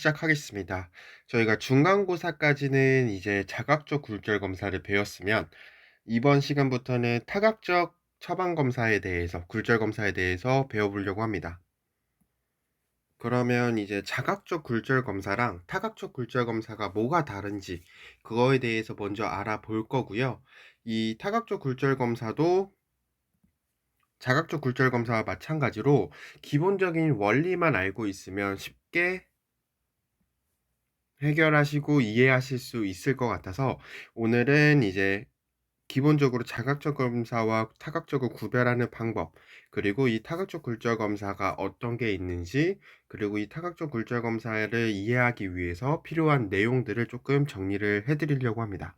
시작하겠습니다. 저희가 중간고사까지는 이제 자각적 굴절 검사를 배웠으면 이번 시간부터는 타각적 처방 검사에 대해서, 굴절 검사에 대해서 배워보려고 합니다. 그러면 이제 자각적 굴절 검사랑 타각적 굴절 검사가 뭐가 다른지 그거에 대해서 먼저 알아볼 거고요. 이 타각적 굴절 검사도 자각적 굴절 검사와 마찬가지로 기본적인 원리만 알고 있으면 쉽게 해결하시고 이해하실 수 있을 것 같아서 오늘은 이제 기본적으로 자각적 검사와 타각적을 구별하는 방법, 그리고 이 타각적 굴절 검사가 어떤 게 있는지, 그리고 이 타각적 굴절 검사를 이해하기 위해서 필요한 내용들을 조금 정리를 해드리려고 합니다.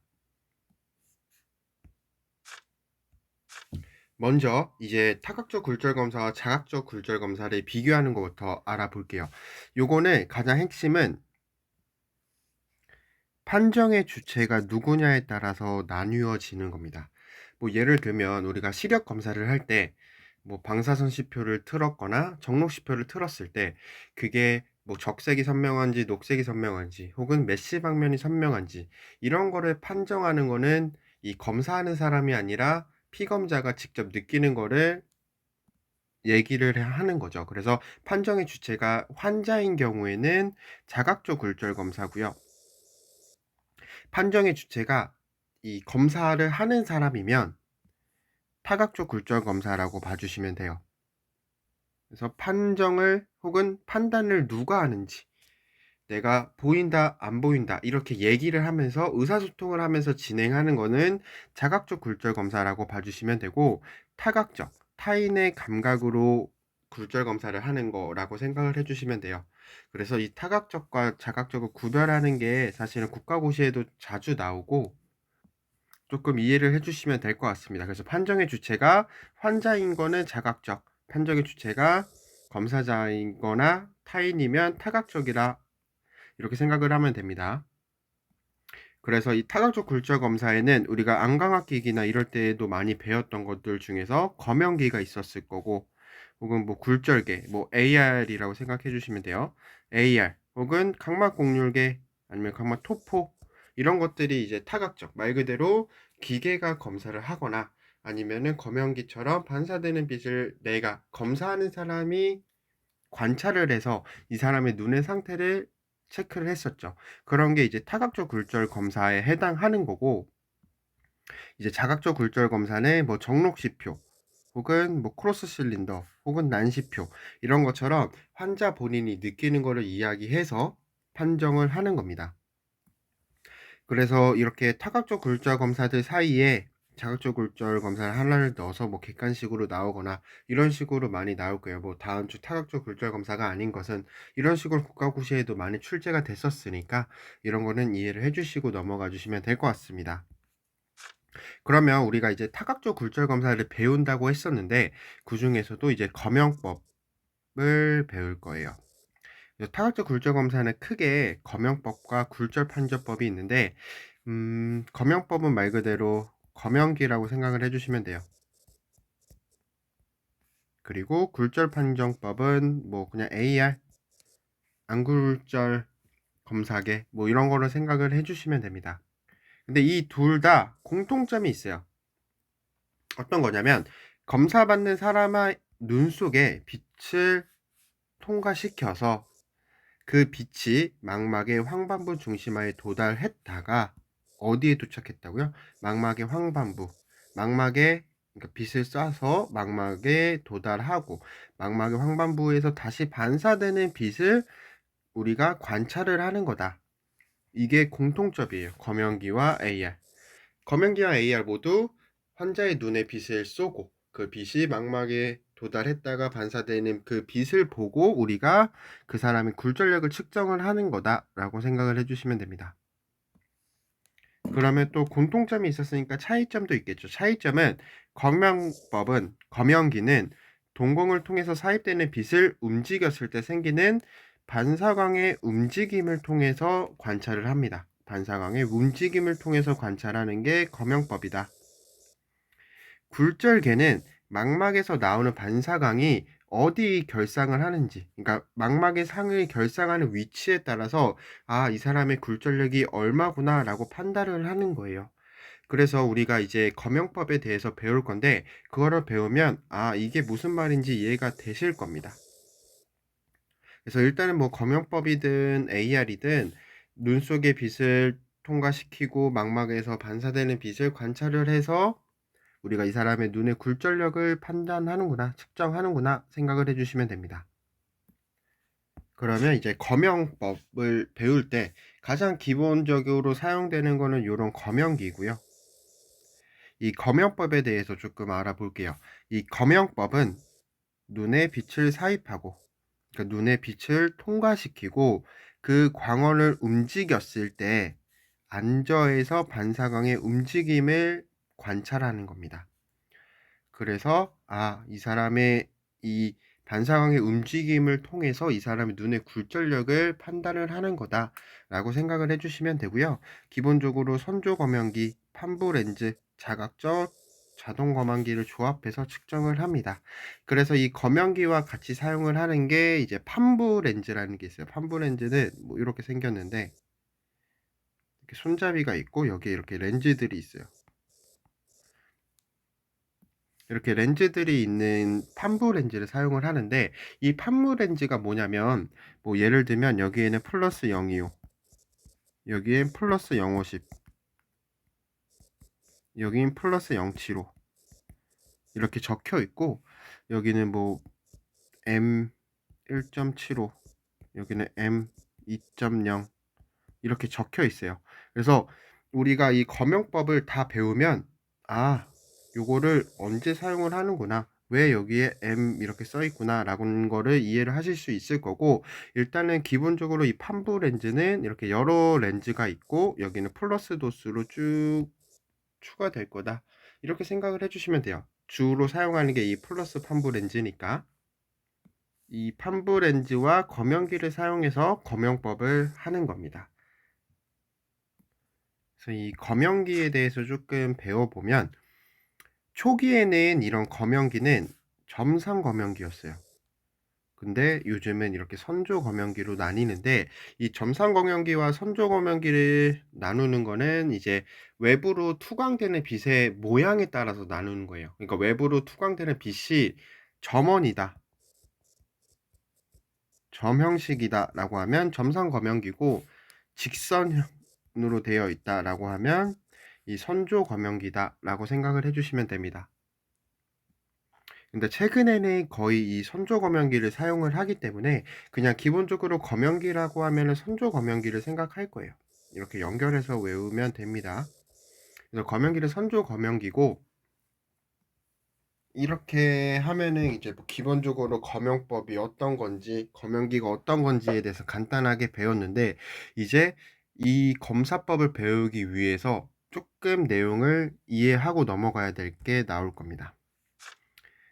먼저 이제 타각적 굴절 검사와 자각적 굴절 검사를 비교하는 것부터 알아볼게요. 요거는 가장 핵심은 판정의 주체가 누구냐에 따라서 나뉘어지는 겁니다. 뭐 예를 들면 우리가 시력 검사를 할 때 뭐 방사선시표를 틀었거나 정록시표를 틀었을 때 그게 뭐 적색이 선명한지 녹색이 선명한지 혹은 메시 방면이 선명한지 이런 거를 판정하는 거는 이 검사하는 사람이 아니라 피검자가 직접 느끼는 거를 얘기를 하는 거죠. 그래서 판정의 주체가 환자인 경우에는 자각적 굴절 검사고요. 판정의 주체가 이 검사를 하는 사람이면 타각적 굴절 검사라고 봐주시면 돼요. 그래서 판정을 혹은 판단을 누가 하는지, 내가 보인다 안 보인다 이렇게 얘기를 하면서 의사소통을 하면서 진행하는 거는 자각적 굴절 검사라고 봐주시면 되고, 타각적 타인의 감각으로 굴절 검사를 하는 거라고 생각을 해주시면 돼요. 그래서 이 타각적과 자각적을 구별하는 게 사실은 국가고시에도 자주 나오고 조금 이해를 해주시면 될 것 같습니다. 그래서 판정의 주체가 환자인 거는 자각적, 판정의 주체가 검사자인 거나 타인이면 타각적이라 이렇게 생각을 하면 됩니다. 그래서 이 타각적 굴절 검사에는 우리가 안강학기기나 이럴 때에도 많이 배웠던 것들 중에서 검연기가 있었을 거고, 혹은 뭐 굴절계, 뭐 AR이라고 생각해 주시면 돼요. AR 혹은 각막 공률계 아니면 각막 토포 이런 것들이 이제 타각적, 말 그대로 기계가 검사를 하거나 아니면은 검연기처럼 반사되는 빛을 내가 검사하는 사람이 관찰을 해서 이 사람의 눈의 상태를 체크를 했었죠. 그런 게 이제 타각적 굴절 검사에 해당하는 거고, 이제 자각적 굴절 검사는 뭐 정록시표 혹은 뭐 크로스 실린더 혹은 난시표 이런 것처럼 환자 본인이 느끼는 거를 이야기해서 판정을 하는 겁니다. 그래서 이렇게 타각적 굴절 검사들 사이에 자각적 굴절 검사를 하나를 넣어서 뭐 객관식으로 나오거나 이런 식으로 많이 나올 거예요. 뭐 다음 주 타각적 굴절 검사가 아닌 것은 이런 식으로 국가고시에도 많이 출제가 됐었으니까 이런 거는 이해를 해주시고 넘어가 주시면 될 것 같습니다. 그러면 우리가 이제 타각적 굴절 검사를 배운다고 했었는데 그 중에서도 이제 검역법을 배울 거예요. 타각적 굴절 검사는 크게 검역법과 굴절 판정법이 있는데 검역법은 말 그대로 검연기라고 생각을 해주시면 돼요. 그리고 굴절 판정법은 뭐 그냥 AR, 안굴절 검사계 뭐 이런 거로 생각을 해주시면 됩니다. 근데 이 둘 다 공통점이 있어요. 어떤 거냐면 검사받는 사람의 눈 속에 빛을 통과시켜서 그 빛이 망막의 황반부 중심하에 도달했다가 어디에 도착했다고요? 망막의 황반부. 망막에 그러니까 빛을 쏴서 망막에 도달하고 망막의 황반부에서 다시 반사되는 빛을 우리가 관찰을 하는 거다. 이게 공통점이에요. 검연기와 AR. 검연기와 AR 모두 환자의 눈에 빛을 쏘고 그 빛이 망막에 도달했다가 반사되는 그 빛을 보고 우리가 그 사람의 굴절력을 측정을 하는 거다라고 생각을 해주시면 됩니다. 그러면 또 공통점이 있었으니까 차이점도 있겠죠. 차이점은 검연기는 동공을 통해서 사입되는 빛을 움직였을 때 생기는 반사광의 움직임을 통해서 관찰을 합니다. 반사광의 움직임을 통해서 관찰하는 게 검연법이다. 굴절계는 망막에서 나오는 반사광이 어디 결상을 하는지, 그러니까 망막의 상을 결상하는 위치에 따라서 '아 이 사람의 굴절력이 얼마구나.'라고 판단을 하는 거예요. 그래서 우리가 이제 검영법에 대해서 배울 건데, 그거를 배우면 이게 무슨 말인지 이해가 되실 겁니다. 그래서 일단은 뭐 검영법이든 AR이든 눈 속의 빛을 통과시키고 망막에서 반사되는 빛을 관찰을 해서 우리가 '이 사람의 눈의 굴절력을 판단하는구나. 측정하는구나.' 생각을 해 주시면 됩니다. 그러면 이제 검영법을 배울 때 가장 기본적으로 사용되는 거는 요런 검영기고요. 이 검영법에 대해서 조금 알아볼게요. 이 검영법은 눈에 빛을 사입하고, 그러니까 눈에 빛을 통과시키고 그 광원을 움직였을 때 안저에서 반사광의 움직임을 관찰하는 겁니다. 그래서 이 사람의 이 반사광의 움직임을 통해서 이 사람의 눈의 굴절력을 판단을 하는 거다라고 생각을 해주시면 되고요. 기본적으로 선조 검연기, 판부 렌즈, 자각적 자동 검안기를 조합해서 측정을 합니다. 그래서 이 검연기와 같이 사용을 하는 게 이제 판부 렌즈라는 게 있어요. 판부 렌즈는 뭐 이렇게 생겼는데, 이렇게 손잡이가 있고 여기에 이렇게 렌즈들이 있어요. 이렇게 렌즈들이 있는 판부 렌즈를 사용을 하는데, 이 판부 렌즈가 뭐냐면, 뭐 예를 들면 여기에는 플러스 025, 여기엔 플러스 050, 여기엔 플러스 075 이렇게 적혀 있고, 여기는 뭐 M 1.75, 여기는 M 2.0 이렇게 적혀 있어요. 그래서 우리가 이 검용법을 다 배우면 요거를 언제 사용을 하는구나, 왜 여기에 M 이렇게 써 있구나 라는 거를 이해를 하실 수 있을 거고, 일단은 기본적으로 이 판부 렌즈는 이렇게 여러 렌즈가 있고 여기는 플러스 도수로 쭉 추가될 거다, 이렇게 생각을 해주시면 돼요. 주로 사용하는 게 이 플러스 판부 렌즈니까. 이 판부 렌즈와 검연기를 사용해서 검용법을 하는 겁니다. 그래서 이 검연기에 대해서 조금 배워보면, 초기에는 이런 검연기는 점상 검연기였어요. 근데 요즘은 이렇게 선조 검연기로 나뉘는데, 이 점상 검연기와 선조 검연기를 나누는 거는 이제 외부로 투광되는 빛의 모양에 따라서 나누는 거예요. 그러니까 외부로 투광되는 빛이 점원이다, 점 형식이다 라고 하면 점상 검연기고, 직선으로 되어 있다 라고 하면 이 선조 검연기다 라고 생각을 해주시면 됩니다. 근데 최근에는 거의 이 선조 검연기를 사용을 하기 때문에 그냥 기본적으로 검연기라고 하면은 선조 검연기를 생각할 거예요. 이렇게 연결해서 외우면 됩니다. 그래서 검연기는 선조 검연기고, 이렇게 하면은 이제 뭐 기본적으로 검용법이 어떤 건지, 검연기가 어떤 건지에 대해서 간단하게 배웠는데, 이제 이 검사법을 배우기 위해서 조금 내용을 이해하고 넘어가야 될 게 나올 겁니다.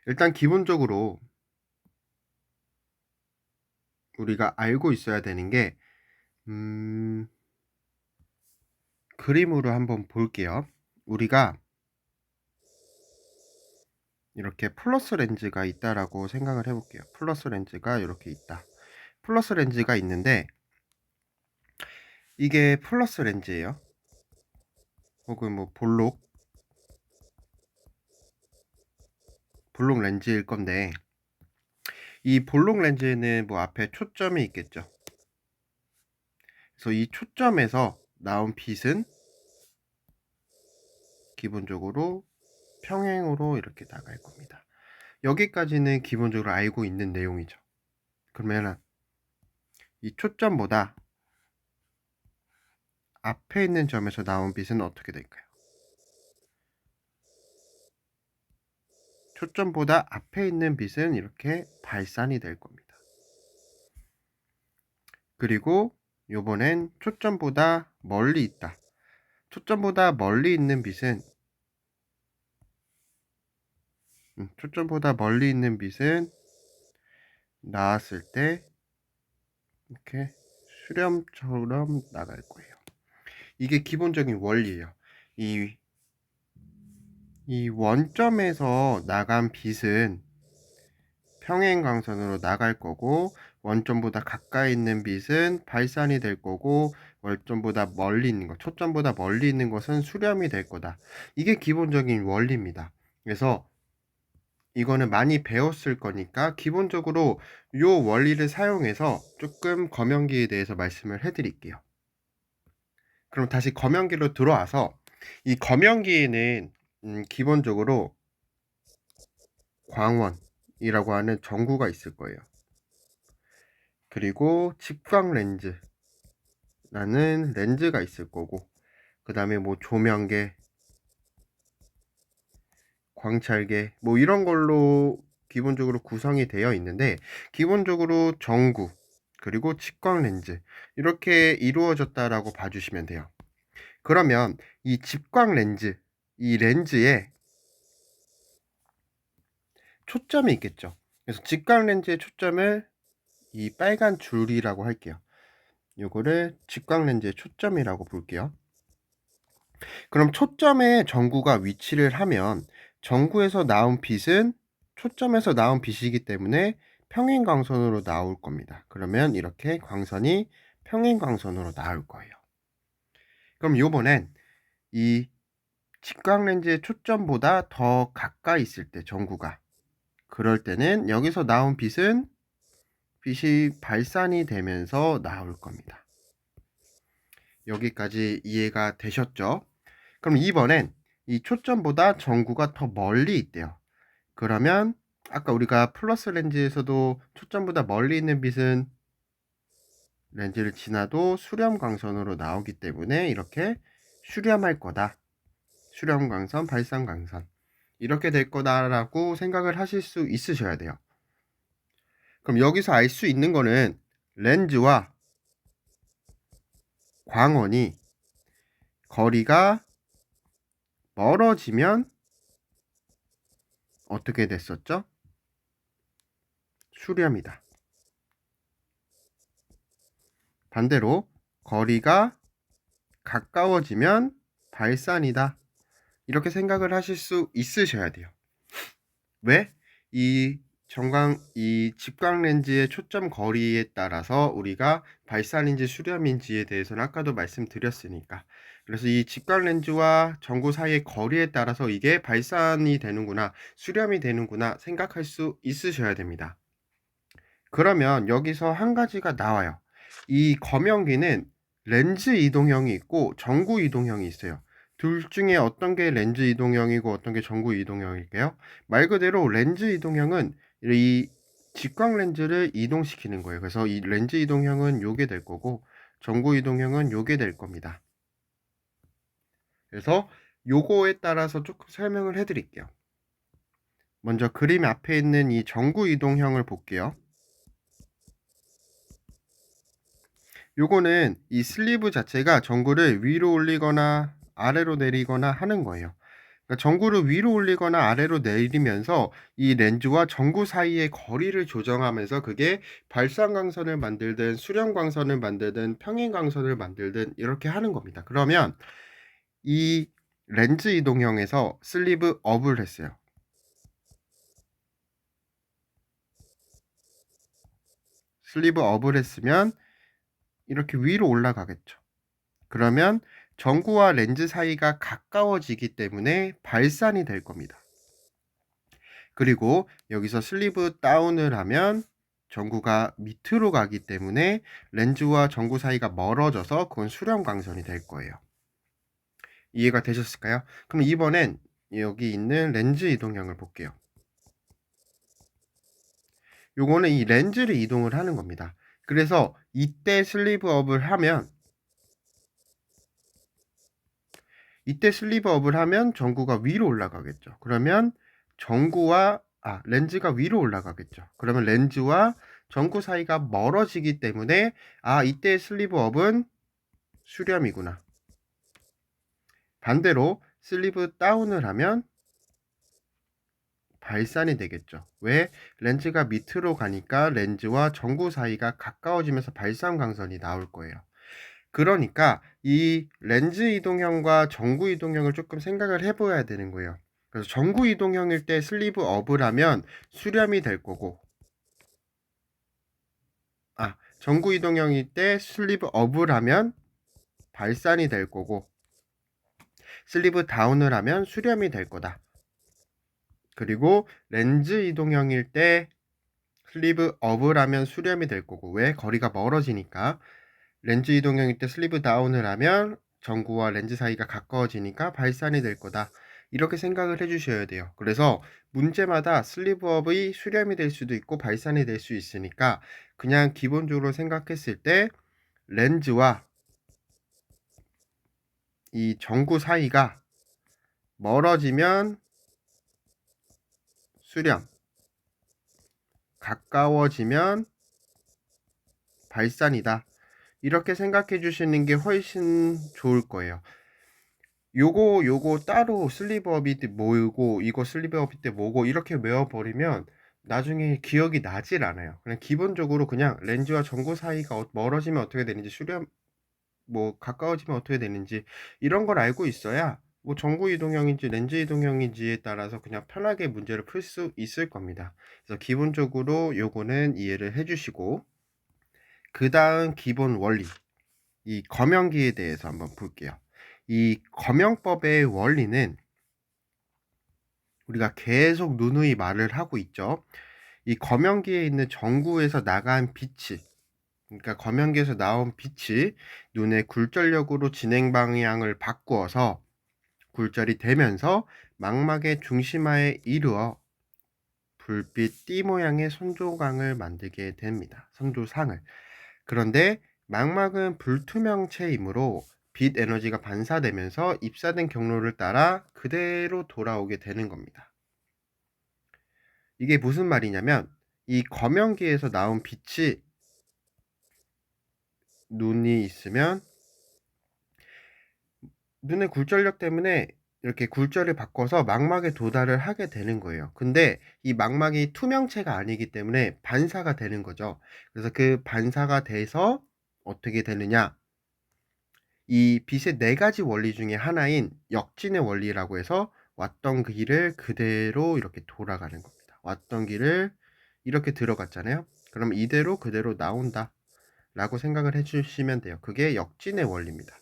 일단 기본적으로 우리가 알고 있어야 되는 게, 그림으로 한번 볼게요. 우리가 이렇게 플러스 렌즈가 있다라고 생각을 해볼게요. 플러스 렌즈가 이렇게 있다. 플러스 렌즈가 있는데 이게 플러스 렌즈예요. 혹은 뭐 볼록 렌즈일 건데, 이 볼록 렌즈에는 뭐 앞에 초점이 있겠죠. 그래서 이 초점에서 나온 빛은 기본적으로 평행으로 이렇게 나갈 겁니다. 여기까지는 기본적으로 알고 있는 내용이죠. 그러면 이 초점보다 앞에 있는 점에서 나온 빛은 어떻게 될까요? 초점보다 앞에 있는 빛은 이렇게 발산이 될 겁니다. 그리고 요번엔 초점보다 멀리 있다. 초점보다 멀리 있는 빛은 초점보다 멀리 있는 빛은 나왔을 때 이렇게 수렴처럼 나갈 거예요. 이게 기본적인 원리예요. 이, 이 원점에서 나간 빛은 평행광선으로 나갈 거고, 원점보다 가까이 있는 빛은 발산이 될 거고, 원점보다 멀리 있는 것, 초점보다 멀리 있는 것은 수렴이 될 거다. 이게 기본적인 원리입니다. 그래서 이거는 많이 배웠을 거니까 기본적으로 요 원리를 사용해서 조금 검연기에 대해서 말씀을 해드릴게요. 그럼 다시 검연기로 들어와서 이 검연기에는 기본적으로 광원이라고 하는 전구가 있을 거예요. 그리고 직광 렌즈라는 렌즈가 있을 거고, 그 다음에 뭐 조명계, 광찰계, 뭐 이런 걸로 기본적으로 구성이 되어 있는데, 기본적으로 전구, 그리고 직광 렌즈, 이렇게 이루어졌다라고 봐주시면 돼요. 그러면 이 직광 렌즈, 이 렌즈에 초점이 있겠죠. 그래서 직광 렌즈의 초점을 이 빨간 줄이라고 할게요. 요거를 직광 렌즈의 초점이라고 볼게요. 그럼 초점에 전구가 위치를 하면 전구에서 나온 빛은 초점에서 나온 빛이기 때문에 평행광선으로 나올 겁니다. 그러면 이렇게 광선이 평행광선으로 나올 거예요. 그럼 요번엔 이 직광 렌즈의 초점보다 더 가까이 있을 때 전구가, 그럴 때는 여기서 나온 빛이 발산이 되면서 나올 겁니다. 여기까지 이해가 되셨죠? 그럼 이번엔 이 초점보다 전구가 더 멀리 있대요. 그러면 아까 우리가 플러스 렌즈에서도 초점보다 멀리 있는 빛은 렌즈를 지나도 수렴광선으로 나오기 때문에 이렇게 수렴할 거다. 수렴광선, 발산광선. 이렇게 될 거다라고 생각을 하실 수 있으셔야 돼요. 그럼 여기서 알 수 있는 거는 렌즈와 광원이 거리가 멀어지면 어떻게 됐었죠? 수렴이다. 반대로 거리가 가까워지면 발산이다. 이렇게 생각을 하실 수 있으셔야 돼요. 왜? 이 직광 렌즈의 초점 거리에 따라서 우리가 발산인지 수렴인지에 대해서는 아까도 말씀드렸으니까. 그래서 이 직광 렌즈와 전구 사이의 거리에 따라서 이게 발산이 되는구나, 수렴이 되는구나 생각할 수 있으셔야 됩니다. 그러면 여기서 한 가지가 나와요. 이 검연기는 렌즈 이동형이 있고 전구 이동형이 있어요. 둘 중에 어떤 게 렌즈 이동형이고 어떤 게 전구 이동형일까요? 말 그대로 렌즈 이동형은 이 직광 렌즈를 이동시키는 거예요. 그래서 이 렌즈 이동형은 요게 될 거고 전구 이동형은 요게 될 겁니다. 그래서 요거에 따라서 조금 설명을 해드릴게요. 먼저 그림 앞에 있는 이 전구 이동형을 볼게요. 요거는 이 슬리브 자체가 전구를 위로 올리거나 아래로 내리거나 하는 거예요. 그러니까 전구를 위로 올리거나 아래로 내리면서 이 렌즈와 전구 사이의 거리를 조정하면서 그게 발산광선을 만들든 수렴광선을 만들든 평행광선을 만들든 이렇게 하는 겁니다. 그러면 이 렌즈 이동형에서 슬리브 업을 했어요. 슬리브 업을 했으면 이렇게 위로 올라가겠죠. 그러면 전구와 렌즈 사이가 가까워지기 때문에 발산이 될 겁니다. 그리고 여기서 슬리브 다운을 하면 전구가 밑으로 가기 때문에 렌즈와 전구 사이가 멀어져서 그건 수렴광선이 될 거예요. 이해가 되셨을까요? 그럼 이번엔 여기 있는 렌즈 이동형을 볼게요. 요거는 이 렌즈를 이동을 하는 겁니다. 그래서 이때 슬리브 업을 하면 전구가 위로 올라가겠죠. 그러면 렌즈가 위로 올라가겠죠. 그러면 렌즈와 전구 사이가 멀어지기 때문에 이때 슬리브 업은 수렴이구나. 반대로 슬리브 다운을 하면 발산이 되겠죠. 왜? 렌즈가 밑으로 가니까 렌즈와 전구 사이가 가까워지면서 발산 광선이 나올 거예요. 그러니까 이 렌즈 이동형과 전구 이동형을 조금 생각을 해봐야 되는 거예요. 그래서 전구 이동형일 때 슬리브 업을 하면 수렴이 될 거고, 전구 이동형일 때 슬리브 업을 하면 발산이 될 거고, 슬리브 다운을 하면 수렴이 될 거다. 그리고 렌즈 이동형일 때 슬리브 업을 하면 수렴이 될 거고, 왜? 거리가 멀어지니까. 렌즈 이동형일 때 슬리브 다운을 하면 전구와 렌즈 사이가 가까워지니까 발산이 될 거다. 이렇게 생각을 해주셔야 돼요. 그래서 문제마다 슬리브업의 수렴이 될 수도 있고 발산이 될 수 있으니까 그냥 기본적으로 생각했을 때 렌즈와 이 전구 사이가 멀어지면 수렴, 가까워지면 발산이다. 이렇게 생각해 주시는 게 훨씬 좋을 거예요. 요거 따로 슬리브업이 때 뭐고 이거 슬리브업이 때 뭐고 이렇게 외워버리면 나중에 기억이 나질 않아요. 그냥 기본적으로 그냥 렌즈와 전구 사이가 멀어지면 어떻게 되는지 수렴 가까워지면 어떻게 되는지 이런 걸 알고 있어야 뭐 전구 이동형인지 렌즈 이동형인지에 따라서 그냥 편하게 문제를 풀 수 있을 겁니다. 그래서 기본적으로 요거는 이해를 해주시고 그 다음 기본 원리 이 검연기에 대해서 한번 볼게요. 이 검연법의 원리는 우리가 계속 누누이 말을 하고 있죠. 이 검연기에 있는 전구에서 나간 빛이 그러니까 검연기에서 나온 빛이 눈의 굴절력으로 진행 방향을 바꾸어서 굴절이 되면서 망막의 중심하에 이르어 불빛 띠 모양의 선조광을 만들게 됩니다. 선조상을. 그런데 망막은 불투명체이므로 빛 에너지가 반사되면서 입사된 경로를 따라 그대로 돌아오게 되는 겁니다. 이게 무슨 말이냐면 이 검연기에서 나온 빛이 눈이 있으면 눈의 굴절력 때문에 이렇게 굴절을 바꿔서 망막에 도달을 하게 되는 거예요. 근데 이 망막이 투명체가 아니기 때문에 반사가 되는 거죠. 그래서 그 반사가 돼서 어떻게 되느냐? 이 빛의 네 가지 원리 중에 하나인 역진의 원리라고 해서 왔던 길을 그대로 이렇게 돌아가는 겁니다. 왔던 길을 이렇게 들어갔잖아요. 그럼 이대로 그대로 나온다 라고 생각을 해주시면 돼요. 그게 역진의 원리입니다.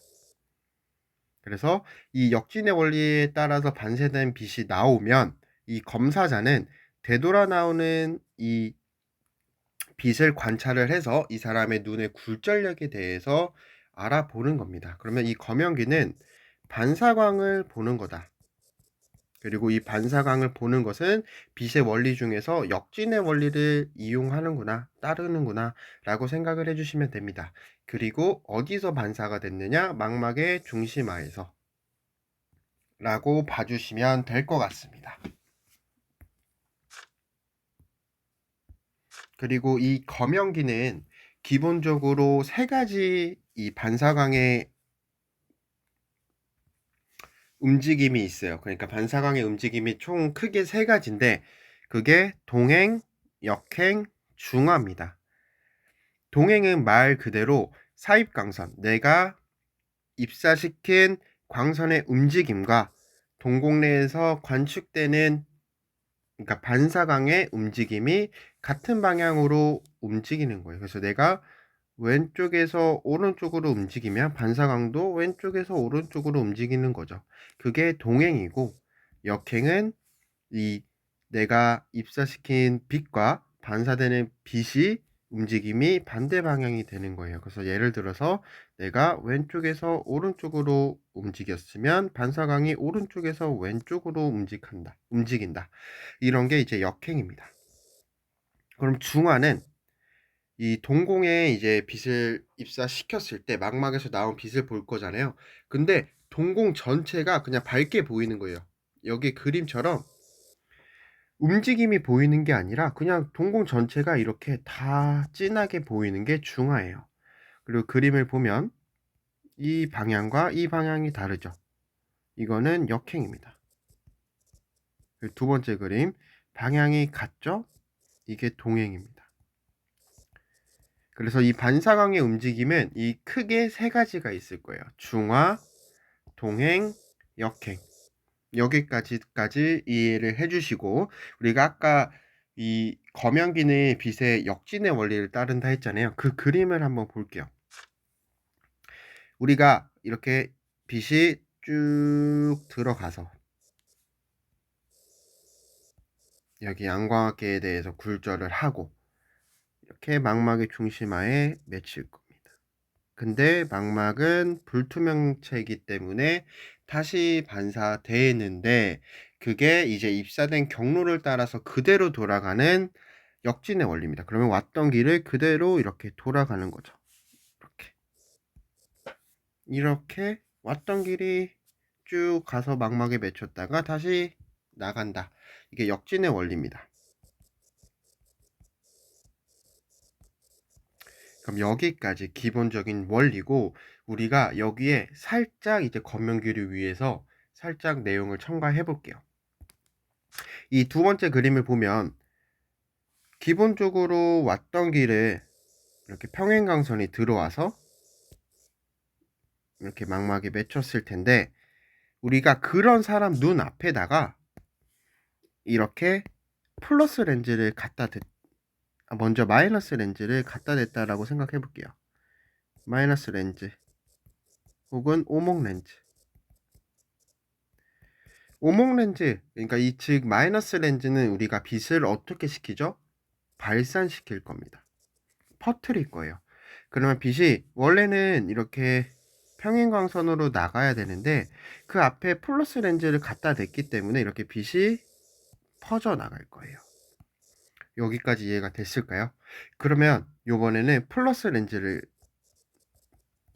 그래서 이 역진의 원리에 따라서 반사된 빛이 나오면 이 검사자는 되돌아 나오는 이 빛을 관찰을 해서 이 사람의 눈의 굴절력에 대해서 알아보는 겁니다. 그러면 이 검연기는 반사광을 보는 거다. 그리고 이 반사광을 보는 것은 빛의 원리 중에서 역진의 원리를 이용하는구나, 따르는구나 라고 생각을 해주시면 됩니다. 그리고 어디서 반사가 됐느냐? 망막의 중심하에서 라고 봐주시면 될 것 같습니다. 그리고 이 검연기는 기본적으로 세 가지 이 반사광의 움직임이 있어요. 그러니까 반사광의 움직임이 총 크게 세 가지인데 그게 동행, 역행, 중화입니다. 동행은 말 그대로 사입광선, 내가 입사시킨 광선의 움직임과 동공내에서 관측되는 그러니까 반사광의 움직임이 같은 방향으로 움직이는 거예요. 그래서 내가 왼쪽에서 오른쪽으로 움직이면 반사광도 왼쪽에서 오른쪽으로 움직이는 거죠. 그게 동행이고 역행은 이 내가 입사시킨 빛과 반사되는 빛이 움직임이 반대 방향이 되는 거예요. 그래서 예를 들어서 내가 왼쪽에서 오른쪽으로 움직였으면 반사광이 오른쪽에서 왼쪽으로 움직인다. 이런 게 이제 역행입니다. 그럼 중화는 이 동공에 이제 빛을 입사시켰을 때 망막에서 나온 빛을 볼 거잖아요. 근데 동공 전체가 그냥 밝게 보이는 거예요. 여기 그림처럼 움직임이 보이는 게 아니라 그냥 동공 전체가 이렇게 다 진하게 보이는 게 중화예요. 그리고 그림을 보면 이 방향과 이 방향이 다르죠. 이거는 역행입니다. 두 번째 그림 방향이 같죠? 이게 동행입니다. 그래서 이 반사광의 움직임은 이 크게 세 가지가 있을 거예요. 중화, 동행, 역행. 여기까지 이해를 해주시고 우리가 아까 이 검연기는 빛의 역진의 원리를 따른다 했잖아요. 그 그림을 한번 볼게요. 우리가 이렇게 빛이 쭉 들어가서 여기 양광학계에 대해서 굴절을 하고 이렇게 망막의 중심하에 맺힐 겁니다. 근데 망막은 불투명체이기 때문에 다시 반사되는데 그게 이제 입사된 경로를 따라서 그대로 돌아가는 역진의 원리입니다. 그러면 왔던 길을 그대로 이렇게 돌아가는 거죠. 이렇게 왔던 길이 쭉 가서 망막에 맺혔다가 다시 나간다. 이게 역진의 원리입니다. 그럼 여기까지 기본적인 원리고 우리가 여기에 살짝 이제 검연기를 위해서 살짝 내용을 첨가해 볼게요. 이 두 번째 그림을 보면 기본적으로 왔던 길에 이렇게 평행광선이 들어와서 이렇게 망막에 맺혔을 텐데 우리가 그런 사람 눈 앞에다가 이렇게 플러스 렌즈를 갖다 댔 먼저 마이너스 렌즈를 갖다 댔다라고 생각해 볼게요. 마이너스 렌즈 혹은 오목 렌즈. 오목 렌즈, 그러니까 이 즉 마이너스 렌즈는 우리가 빛을 어떻게 시키죠? 발산시킬 겁니다. 퍼뜨릴 거예요. 그러면 빛이 원래는 이렇게 평행광선으로 나가야 되는데 그 앞에 플러스 렌즈를 갖다 댔기 때문에 이렇게 빛이 퍼져 나갈 거예요. 여기까지 이해가 됐을까요? 그러면 요번에는 플러스 렌즈를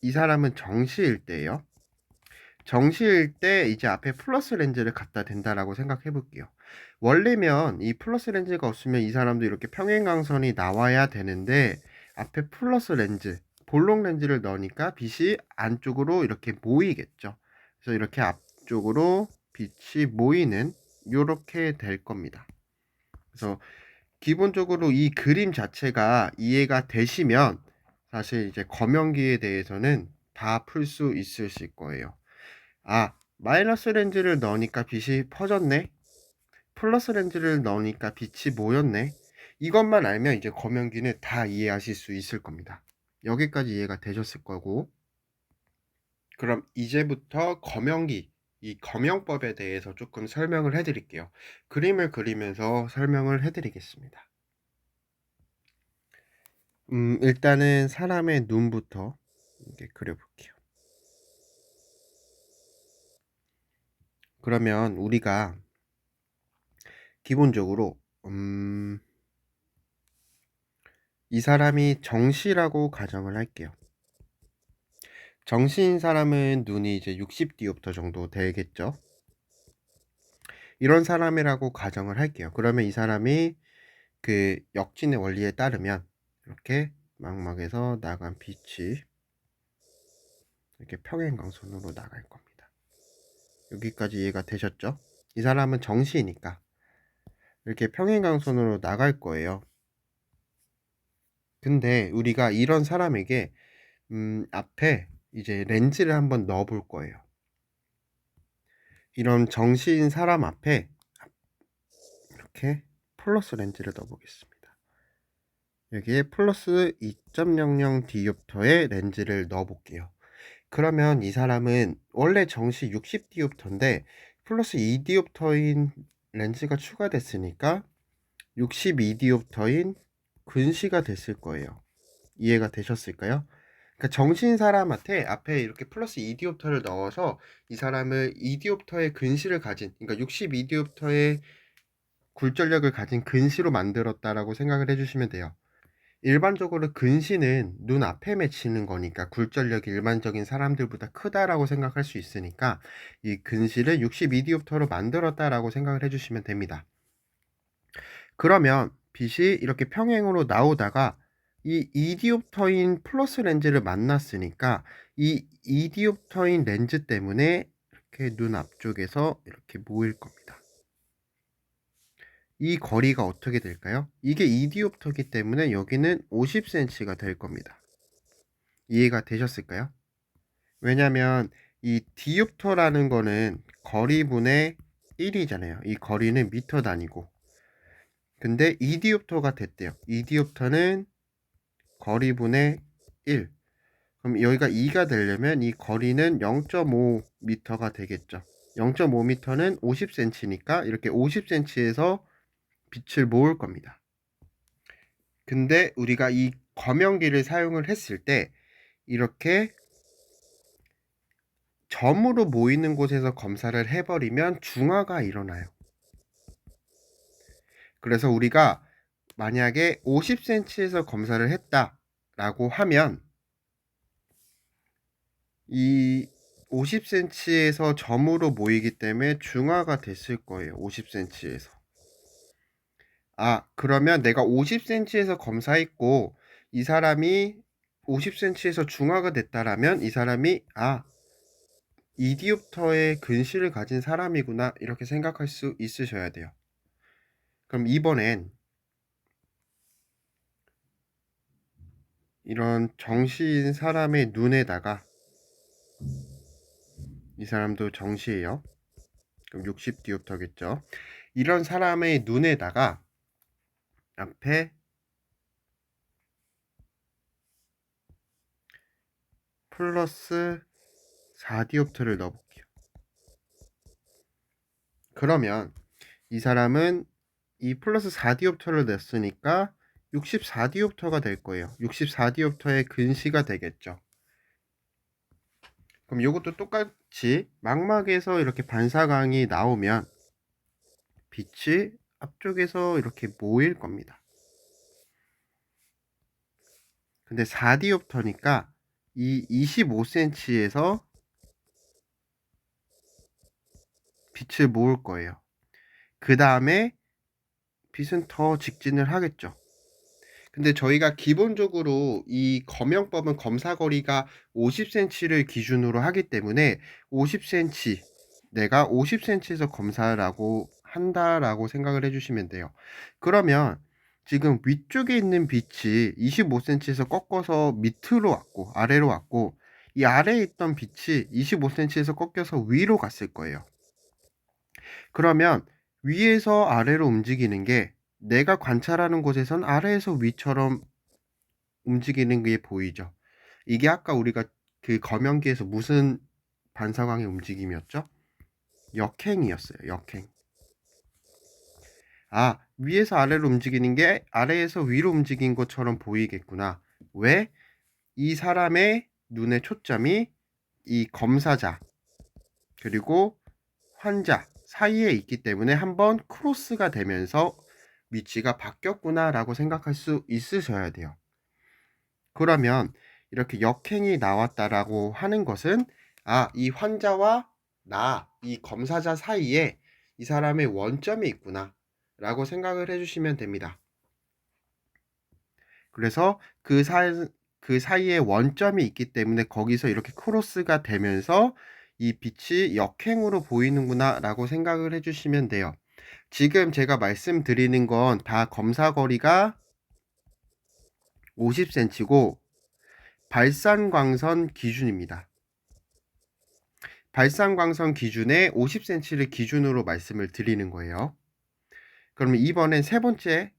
이 사람은 정시일 때예요. 정시일 때 이제 앞에 플러스 렌즈를 갖다 댄다라고 생각해 볼게요. 원래면 이 플러스 렌즈가 없으면 이 사람도 이렇게 평행광선이 나와야 되는데 앞에 플러스 렌즈, 볼록 렌즈를 넣으니까 빛이 안쪽으로 이렇게 모이겠죠. 그래서 이렇게 앞쪽으로 빛이 모이는 요렇게 될 겁니다. 그래서 기본적으로 이 그림 자체가 이해가 되시면 사실 이제 검연기에 대해서는 다 풀 수 있으실 거예요. 아, 마이너스 렌즈를 넣으니까 빛이 퍼졌네. 플러스 렌즈를 넣으니까 빛이 모였네. 이것만 알면 이제 검연기는 다 이해하실 수 있을 겁니다. 여기까지 이해가 되셨을 거고. 그럼 이제부터 검연기, 이 검연법에 대해서 조금 설명을 해드릴게요. 그림을 그리면서 설명을 해드리겠습니다. 일단은 사람의 눈부터 이렇게 그려볼게요. 그러면 우리가 기본적으로 이 사람이 정시라고 가정을 할게요. 정시인 사람은 눈이 이제 60디옵터 정도 되겠죠. 이런 사람이라고 가정을 할게요. 그러면 이 사람이 그 역진의 원리에 따르면 이렇게 망막에서 나간 빛이 이렇게 평행광선으로 나갈 겁니다. 여기까지 이해가 되셨죠? 이 사람은 정시이니까 이렇게 평행광선으로 나갈 거예요. 근데 우리가 이런 사람에게 앞에 이제 렌즈를 한번 넣어 볼 거예요. 이런 정시인 사람 앞에 이렇게 플러스 렌즈를 넣어 보겠습니다. 여기에 플러스 2.00디옵터의 렌즈를 넣어 볼게요. 그러면 이 사람은 원래 정시 60디옵터인데 플러스 2디옵터인 렌즈가 추가됐으니까 62디옵터인 근시가 됐을 거예요. 이해가 되셨을까요? 그러니까 정신 사람한테 앞에 이렇게 플러스 2디옵터를 넣어서 이 사람을 2디옵터의 근시를 가진, 그러니까 62디옵터의 굴절력을 가진 근시로 만들었다라고 생각을 해주시면 돼요. 일반적으로 근시는 눈 앞에 맺히는 거니까 굴절력이 일반적인 사람들보다 크다라고 생각할 수 있으니까 이 근시를 62디옵터로 만들었다라고 생각을 해주시면 됩니다. 그러면 빛이 이렇게 평행으로 나오다가 이 2디옵터인 플러스 렌즈를 만났으니까 이 2디옵터인 렌즈 때문에 이렇게 눈 앞쪽에서 이렇게 모일 겁니다. 이 거리가 어떻게 될까요? 이게 2디옵터이기 때문에 여기는 50cm가 될 겁니다. 이해가 되셨을까요? 왜냐면 이 디옵터라는 거는 거리분의 1이잖아요. 이 거리는 미터 단위고 근데 2디옵터가 됐대요. 2디옵터는 거리분의 1. 그럼 여기가 2가 되려면 이 거리는 0.5m가 되겠죠. 0.5m는 50cm니까 이렇게 50cm에서 빛을 모을 겁니다. 근데 우리가 이 검연기를 사용을 했을 때 이렇게 점으로 모이는 곳에서 검사를 해버리면 중화가 일어나요. 그래서 우리가 만약에 50cm에서 검사를 했다라고 하면 이 50cm에서 점으로 모이기 때문에 중화가 됐을 거예요. 50cm에서. 그러면 내가 50cm에서 검사했고 이 사람이 50cm에서 중화가 됐다라면 이 사람이 2디옵터의 근시를 가진 사람이구나 이렇게 생각할 수 있으셔야 돼요. 그럼 이번엔 이런 정시인 사람의 눈에다가 이 사람도 정시예요. 그럼 60디옵터겠죠. 이런 사람의 눈에다가 앞에 플러스 4디옵터를 넣어볼게요. 그러면 이 사람은 이 플러스 4디옵터를 냈으니까 64디옵터가 될 거예요. 64디옵터의 근시가 되겠죠. 그럼 이것도 똑같이 망막에서 이렇게 반사광이 나오면 빛이 앞쪽에서 이렇게 모일 겁니다. 근데 4디옵터니까 이 25cm에서 빛을 모을 거예요. 그 다음에 빛은 더 직진을 하겠죠. 근데 저희가 기본적으로 이 검역법은 검사거리가 50cm를 기준으로 하기 때문에 50cm, 내가 50cm에서 검사라고 한다라고 생각을 해주시면 돼요. 그러면 지금 위쪽에 있는 빛이 25cm에서 꺾어서 밑으로 왔고 아래로 왔고 이 아래에 있던 빛이 25cm에서 꺾여서 위로 갔을 거예요. 그러면 위에서 아래로 움직이는 게 내가 관찰하는 곳에선 아래에서 위처럼 움직이는 게 보이죠. 이게 아까 우리가 그 검연기에서 무슨 반사광의 움직임이었죠? 역행이었어요. 역행. 위에서 아래로 움직이는 게 아래에서 위로 움직인 것처럼 보이겠구나. 왜? 이 사람의 눈의 초점이 이 검사자 그리고 환자 사이에 있기 때문에 한번 크로스가 되면서 위치가 바뀌었구나 라고 생각할 수 있으셔야 돼요. 그러면 이렇게 역행이 나왔다라고 하는 것은 이 환자와 이 검사자 사이에 이 사람의 원점이 있구나 라고 생각을 해주시면 됩니다. 그래서 그 사이에 원점이 있기 때문에 거기서 이렇게 크로스가 되면서 이 빛이 역행으로 보이는구나 라고 생각을 해주시면 돼요. 지금 제가 말씀드리는 건 다 검사거리가 50cm고 발산광선 기준입니다. 발산광선 기준에 50cm를 기준으로 말씀을 드리는 거예요. 그러면 이번엔 세 번째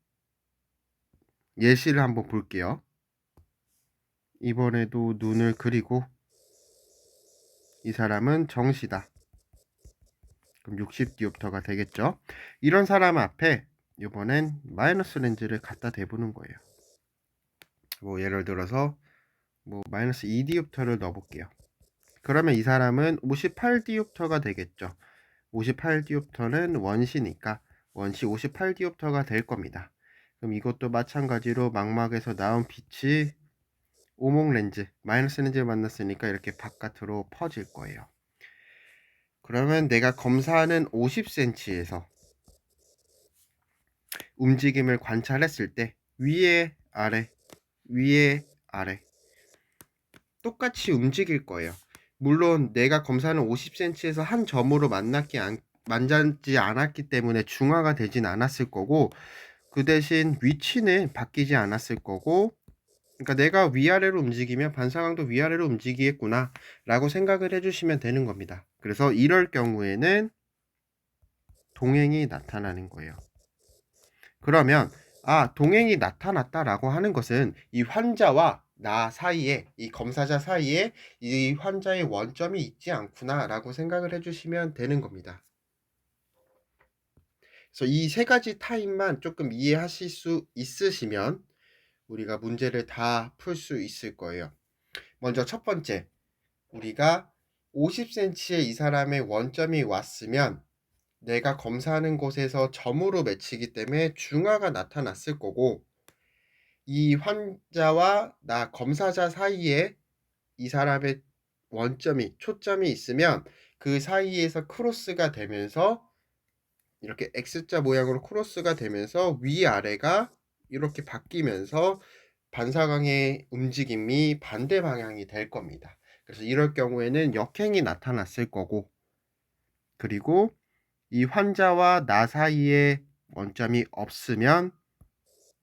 예시를 한번 볼게요. 이번에도 눈을 그리고 이 사람은 정시다. 그럼 60디옵터가 되겠죠. 이런 사람 앞에 이번엔 마이너스 렌즈를 갖다 대보는 거예요. 뭐 예를 들어서 마이너스 2디옵터를 넣어볼게요. 그러면 이 사람은 58디옵터가 되겠죠. 58디옵터는 원시니까 원시 58디옵터가 될 겁니다. 그럼 이것도 마찬가지로 망막에서 나온 빛이 오목 렌즈, 마이너스 렌즈를 만났으니까 이렇게 바깥으로 퍼질 거예요. 그러면 내가 검사하는 50cm에서 움직임을 관찰했을 때 위에 아래 위에 아래 똑같이 움직일 거예요. 물론 내가 검사하는 50cm에서 한 점으로 만나지 않았기 때문에 중화가 되진 않았을 거고 그 대신 위치는 바뀌지 않았을 거고, 그러니까 내가 위아래로 움직이면 반사광도 위아래로 움직이겠구나 라고 생각을 해주시면 되는 겁니다. 그래서 이럴 경우에는 동행이 나타나는 거예요. 그러면 동행이 나타났다라고 하는 것은 이 환자와 나 사이에, 이 검사자 사이에 이 환자의 원점이 있지 않구나라고 생각을 해주시면 되는 겁니다. 그래서 이 세 가지 타입만 조금 이해하실 수 있으시면 우리가 문제를 다 풀 수 있을 거예요. 먼저 첫 번째, 우리가 50cm의 이 사람의 원점이 왔으면 내가 검사하는 곳에서 점으로 맺히기 때문에 중화가 나타났을 거고, 이 환자와 나 검사자 사이에 이 사람의 원점이, 초점이 있으면 그 사이에서 크로스가 되면서 이렇게 X자 모양으로 크로스가 되면서 위아래가 이렇게 바뀌면서 반사광의 움직임이 반대 방향이 될 겁니다. 그래서 이럴 경우에는 역행이 나타났을 거고, 그리고 이 환자와 나 사이에 원점이 없으면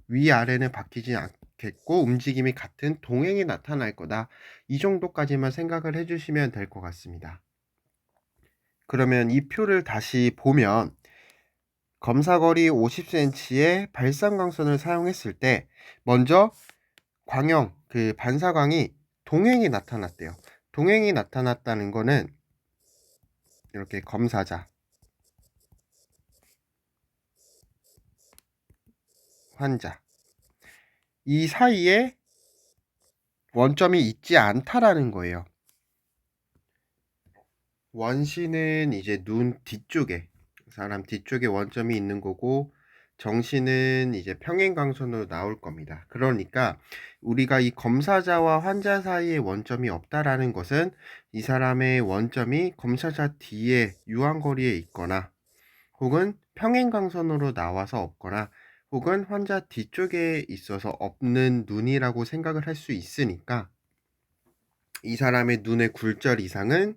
위아래는 바뀌지 않겠고 움직임이 같은 동행이 나타날 거다. 이 정도까지만 생각을 해주시면 될 것 같습니다. 그러면 이 표를 다시 보면 검사거리 50cm의 발산광선을 사용했을 때 먼저 광형, 그 반사광이 동행이 나타났대요. 동행이 나타났다는 거는 이렇게 검사자, 환자 이 사이에 원점이 있지 않다라는 거예요. 원시는 이제 눈 뒤쪽에, 사람 뒤쪽에 원점이 있는 거고, 정시는 이제 평행광선으로 나올 겁니다. 그러니까 우리가 이 검사자와 환자 사이에 원점이 없다라는 것은 이 사람의 원점이 검사자 뒤에 유한거리에 있거나, 혹은 평행광선으로 나와서 없거나, 혹은 환자 뒤쪽에 있어서 없는 눈이라고 생각을 할 수 있으니까 이 사람의 눈의 굴절 이상은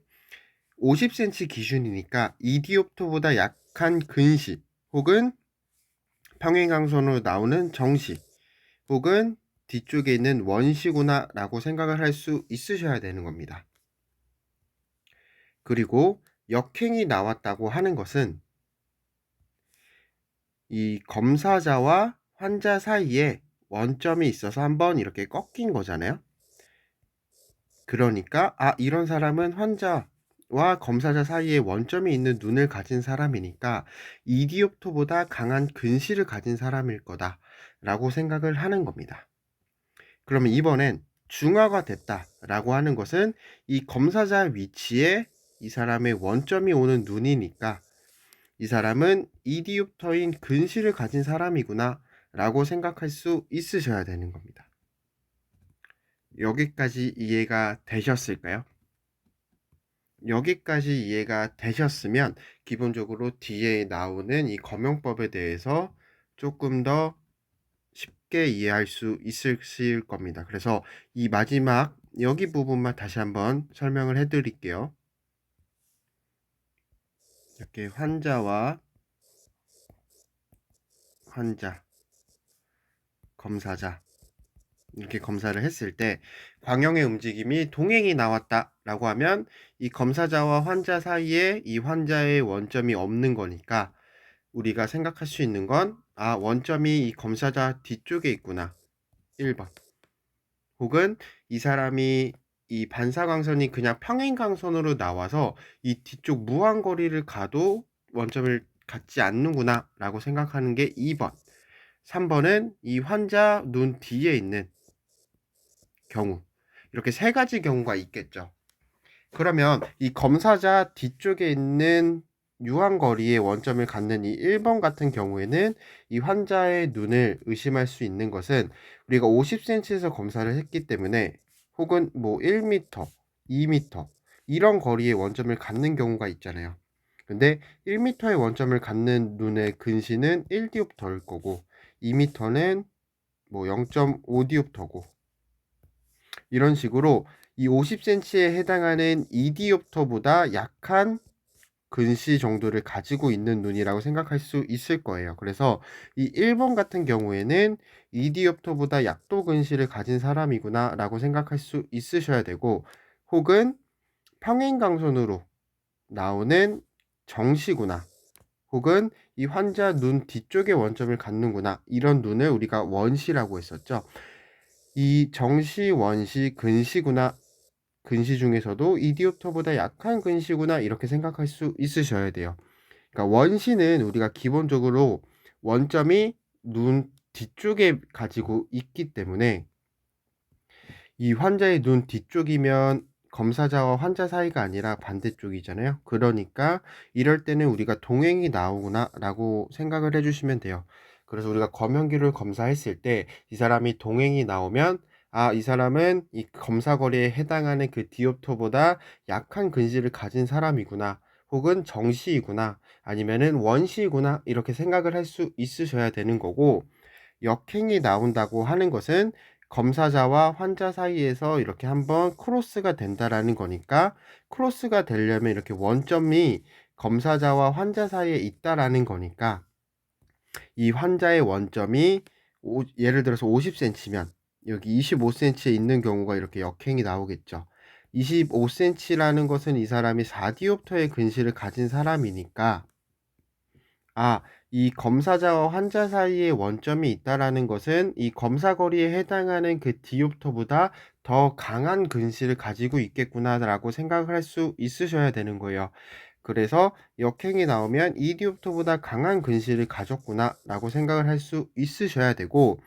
50cm 기준이니까 이디옵터보다 약한 근시, 혹은 평행광선으로 나오는 정시, 혹은 뒤쪽에 있는 원시구나 라고 생각을 할 수 있으셔야 되는 겁니다. 그리고 역행이 나왔다고 하는 것은 이 검사자와 환자 사이에 원점이 있어서 한번 이렇게 꺾인 거잖아요. 그러니까 이런 사람은 환자와 검사자 사이에 원점이 있는 눈을 가진 사람이니까 이디옵터보다 강한 근시를 가진 사람일 거다 라고 생각을 하는 겁니다. 그러면 이번엔 중화가 됐다 라고 하는 것은 이 검사자 위치에 이 사람의 원점이 오는 눈이니까 이 사람은 이디옵터인 근시를 가진 사람이구나 라고 생각할 수 있으셔야 되는 겁니다. 여기까지 이해가 되셨을까요? 여기까지 이해가 되셨으면 기본적으로 뒤에 나오는 이 검용법에 대해서 조금 더 쉽게 이해할 수 있으실 겁니다. 그래서 이 마지막 여기 부분만 다시 한번 설명을 해 드릴게요. 이렇게 환자, 검사자 이렇게 검사를 했을 때 광형의 움직임이 동행이 나왔다 라고 하면 이 검사자와 환자 사이에 이 환자의 원점이 없는 거니까 우리가 생각할 수 있는 건 원점이 이 검사자 뒤쪽에 있구나. 1번. 혹은 이 사람이 이 반사광선이 그냥 평행광선으로 나와서 이 뒤쪽 무한거리를 가도 원점을 갖지 않는구나 라고 생각하는 게 2번. 3번은 이 환자 눈 뒤에 있는 경우. 이렇게 세 가지 경우가 있겠죠. 그러면 이 검사자 뒤쪽에 있는 유한거리의 원점을 갖는 이 1번 같은 경우에는 이 환자의 눈을 의심할 수 있는 것은 우리가 50cm에서 검사를 했기 때문에, 혹은 뭐 1m, 2m 이런 거리의 원점을 갖는 경우가 있잖아요. 근데 1m의 원점을 갖는 눈의 근시는 1디옵터일 거고 2m는 뭐 0.5디옵터고, 이런 식으로 이 50cm에 해당하는 2디옵터보다 약한 근시 정도를 가지고 있는 눈이라고 생각할 수 있을 거예요. 그래서 이 1번 같은 경우에는 2디옵터보다 약도 근시를 가진 사람이구나 라고 생각할 수 있으셔야 되고, 혹은 평행광선으로 나오는 정시구나, 혹은 이 환자 눈 뒤쪽에 원점을 갖는구나. 이런 눈을 우리가 원시라고 했었죠. 이 정시, 원시, 근시구나. 근시 중에서도 이 디옵터보다 약한 근시구나 이렇게 생각할 수 있으셔야 돼요. 그러니까 원시는 우리가 기본적으로 원점이 눈 뒤쪽에 가지고 있기 때문에 이 환자의 눈 뒤쪽이면 검사자와 환자 사이가 아니라 반대쪽이잖아요. 그러니까 이럴 때는 우리가 동행이 나오구나라고 생각을 해 주시면 돼요. 그래서 우리가 검현기를 검사했을 때 이 사람이 동행이 나오면 이 사람은 이 검사 거리에 해당하는 그 디옵터보다 약한 근시를 가진 사람이구나. 혹은 정시이구나. 아니면은 원시이구나. 이렇게 생각을 할 수 있으셔야 되는 거고, 역행이 나온다고 하는 것은 검사자와 환자 사이에서 이렇게 한번 크로스가 된다라는 거니까, 크로스가 되려면 이렇게 원점이 검사자와 환자 사이에 있다라는 거니까, 이 환자의 원점이 예를 들어서 50cm면 여기 25cm에 있는 경우가 이렇게 역행이 나오겠죠. 25cm라는 것은 이 사람이 4디옵터의 근시를 가진 사람이니까, 이 검사자와 환자 사이에 원점이 있다라는 것은 이 검사 거리에 해당하는 그 디옵터보다 더 강한 근시를 가지고 있겠구나라고 생각을 할 수 있으셔야 되는 거예요. 그래서 역행이 나오면 이 디옵터보다 강한 근시를 가졌구나라고 생각을 할 수 있으셔야 되고,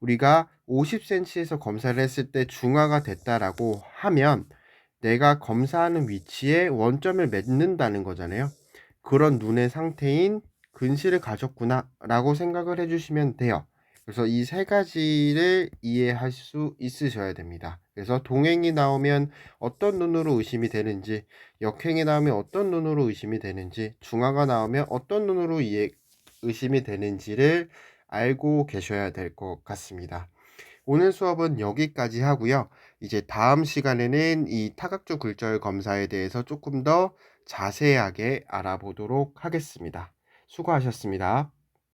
우리가 50cm에서 검사를 했을 때 중화가 됐다라고 하면 내가 검사하는 위치에 원점을 맺는다는 거잖아요. 그런 눈의 상태인 근시를 가졌구나라고 생각을 해주시면 돼요. 그래서 이 세 가지를 이해할 수 있으셔야 됩니다. 그래서 동행이 나오면 어떤 눈으로 의심이 되는지, 역행이 나오면 어떤 눈으로 의심이 되는지, 중화가 나오면 어떤 눈으로 의심이 되는지를 알고 계셔야 될 것 같습니다. 오늘 수업은 여기까지 하고요. 이제 다음 시간에는 이 타각조 굴절 검사에 대해서 조금 더 자세하게 알아보도록 하겠습니다. 수고하셨습니다.